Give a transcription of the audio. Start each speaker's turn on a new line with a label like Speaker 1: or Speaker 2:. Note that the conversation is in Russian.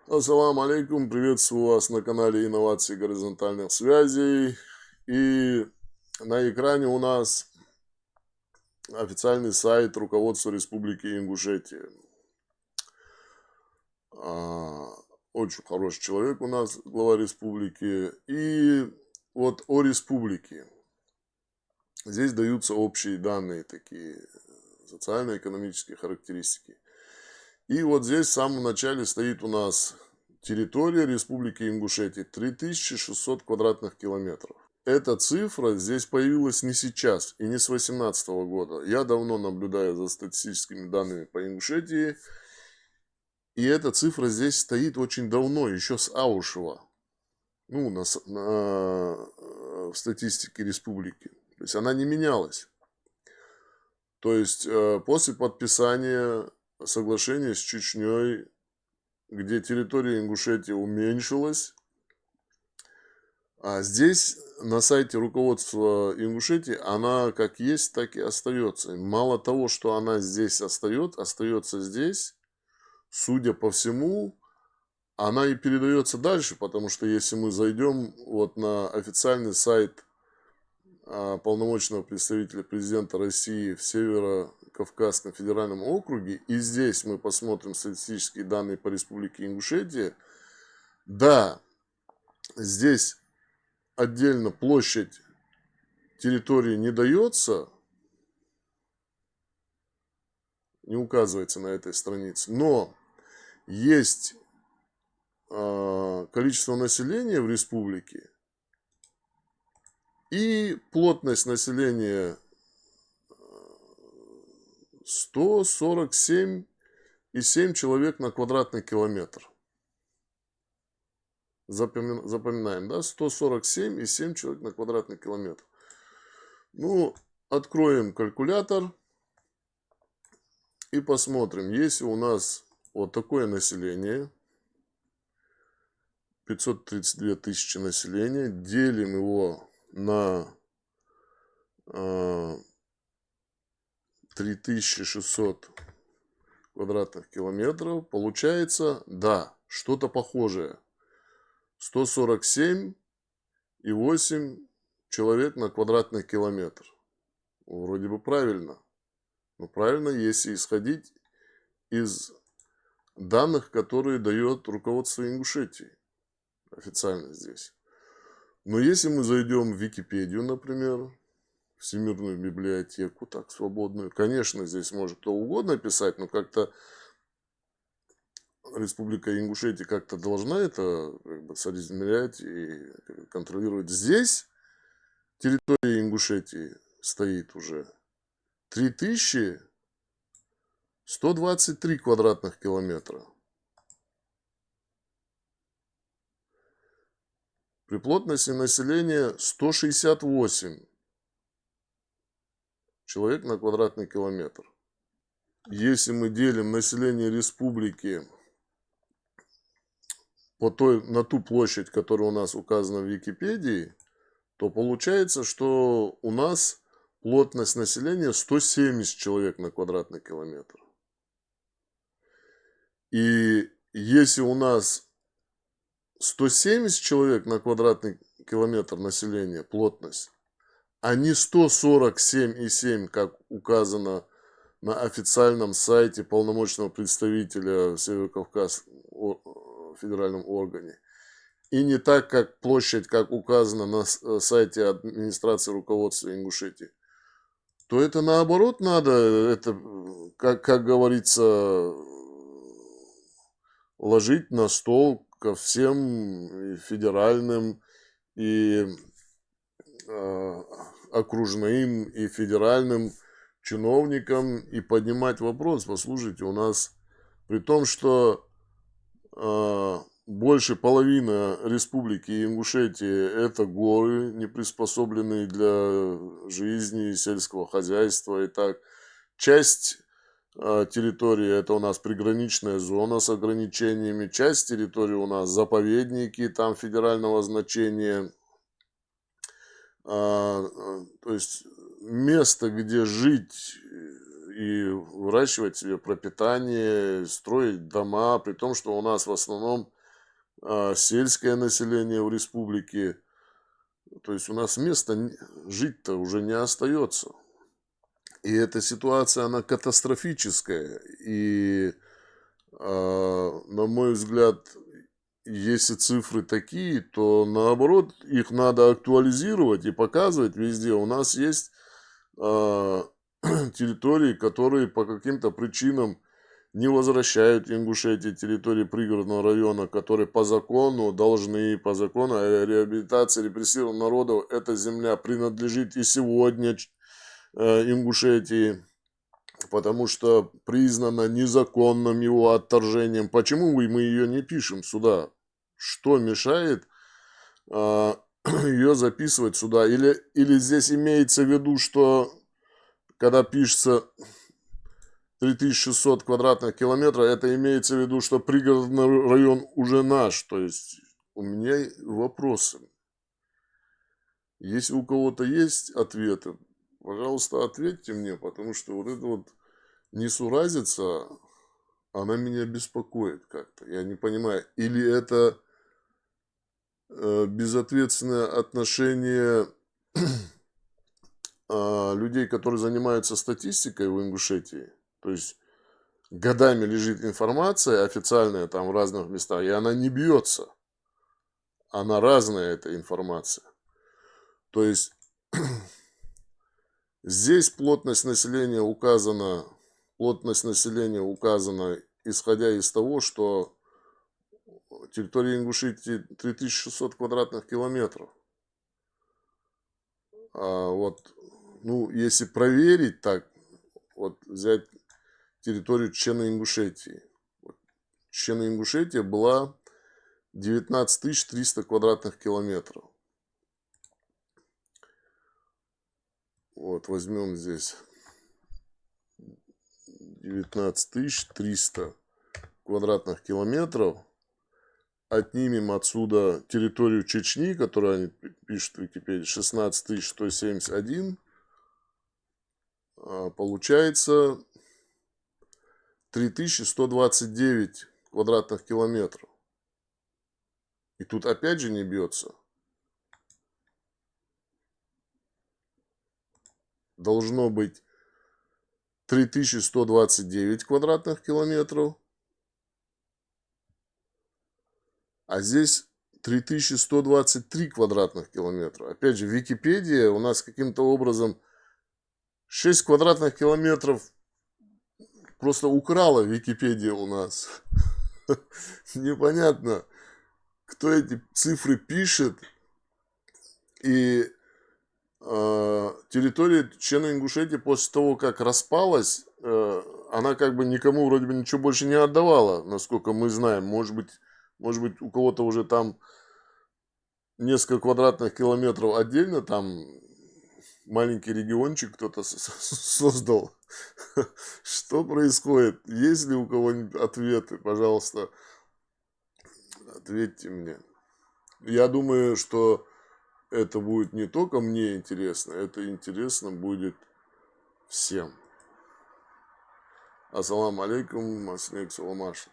Speaker 1: Ассаламу алейкум, приветствую вас на канале инноваций горизонтальных связей. И на экране у нас официальный сайт руководства Республики Ингушетия. А, Очень хороший человек у нас, глава республики. И вот о республике. Здесь даются общие данные, такие социально-экономические характеристики. И вот здесь в самом начале стоит у нас территория Республики Ингушетия 3600 квадратных километров. Эта цифра здесь появилась не сейчас и не с 2018 года. Я давно наблюдаю за статистическими данными по Ингушетии. И эта цифра здесь стоит очень давно, еще с Аушева. Ну, в статистике республики. То есть она не менялась. То есть после подписания соглашения с Чечней, где территория Ингушетии уменьшилась, а здесь на сайте руководства Ингушетии она как есть, так и остается. Мало того, что она здесь остается здесь, судя по всему, она и передается дальше, потому что если мы зайдем вот на официальный сайт полномочного представителя президента России в Северо-Кавказском федеральном округе, и здесь мы посмотрим статистические данные по Республике Ингушетия, да, здесь отдельно площадь территории не дается, не указывается на этой странице, но есть количество населения в республике и плотность населения 147,7 человек на квадратный километр. Запоминаем, да? 147,7 человек на квадратный километр. Ну, откроем калькулятор и посмотрим. Если у нас вот такое население, 532 тысячи населения, делим его на 3600 квадратных километров, получается, да, что-то похожее. 147,8 человек на квадратный километр. Вроде бы правильно. Но правильно, если исходить из данных, которые дает руководство Ингушетии. Официально здесь. Но если мы зайдем в Википедию, например, Всемирную библиотеку, так, свободную, конечно, здесь может кто угодно писать, но как-то Республика Ингушетия как-то должна это как бы соизмерять и контролировать. Здесь территория Ингушетии стоит уже 3123 квадратных километра. При плотности населения 168 человек на квадратный километр. Если мы делим население республики на ту площадь, которая у нас указана в Википедии, то получается, что у нас плотность населения 170 человек на квадратный километр. И если у нас 170 человек на квадратный километр населения, плотность, а не 147,7, как указано на официальном сайте полномочного представителя в Северо-Кавказском федеральном органе. И не так, как площадь, как указано на сайте администрации руководства Ингушетии, то это наоборот надо, это, как говорится, ложить на стол ко всем и федеральным, и окружным, и федеральным чиновникам и поднимать вопрос. Послушайте, у нас при том, что больше половины республики Ингушетии это горы, не приспособленные для жизни и сельского хозяйства. И так, часть территории это у нас приграничная зона с ограничениями, часть территории у нас заповедники, там федерального значения. То есть место, где жить и выращивать себе пропитание, строить дома, при том, что у нас в основном сельское население в республике. То есть у нас места жить-то уже не остается. И эта ситуация, она катастрофическая. И, на мой взгляд, если цифры такие, то наоборот, их надо актуализировать и показывать везде. У нас есть территории, которые по каким-то причинам не возвращают Ингушетии территории пригородного района, которые по закону должны, по закону о реабилитации репрессированных народов, эта земля принадлежит и сегодня Ингушетии, потому что признано незаконным его отторжением. Почему мы ее не пишем сюда? Что мешает ее записывать сюда? Или здесь имеется в виду, что когда пишется 3600 квадратных километров, это имеется в виду, что пригородный район уже наш. То есть у меня вопросы. Если у кого-то есть ответы, пожалуйста, ответьте мне, потому что вот эта вот несуразица, она меня беспокоит как-то. Я не понимаю, или это безответственное отношение людей, которые занимаются статистикой в Ингушетии. То есть годами лежит информация официальная там в разных местах, и она не бьется. Она разная, эта информация. То есть здесь плотность населения указана, исходя из того, что территория Ингушетии 3600 квадратных километров. Вот, ну, если проверить так, вот взять территорию Чечено-Ингушетии. Вот, Чечено-Ингушетия была 19 300 квадратных километров. Вот, возьмем здесь 19 300 квадратных километров. Отнимем отсюда территорию Чечни, которую они пишут в Википедии, 16 171. Получается 3129 квадратных километров. И тут опять же не бьется. Должно быть 3129 квадратных километров. А здесь 3123 квадратных километра. Опять же, Википедия у нас каким-то образом 6 квадратных километров просто украла Википедия у нас. Непонятно, кто эти цифры пишет. И территория Чечено-Ингушетии после того, как распалась, она как бы никому вроде бы ничего больше не отдавала, насколько мы знаем. Может быть, у кого-то уже там несколько квадратных километров отдельно, там маленький региончик кто-то создал. Что происходит? Есть ли у кого-нибудь ответы? Пожалуйста, ответьте мне. Я думаю, что это будет не только мне интересно, это интересно будет всем. Ассаламу алейкум, Маслик Саламаш.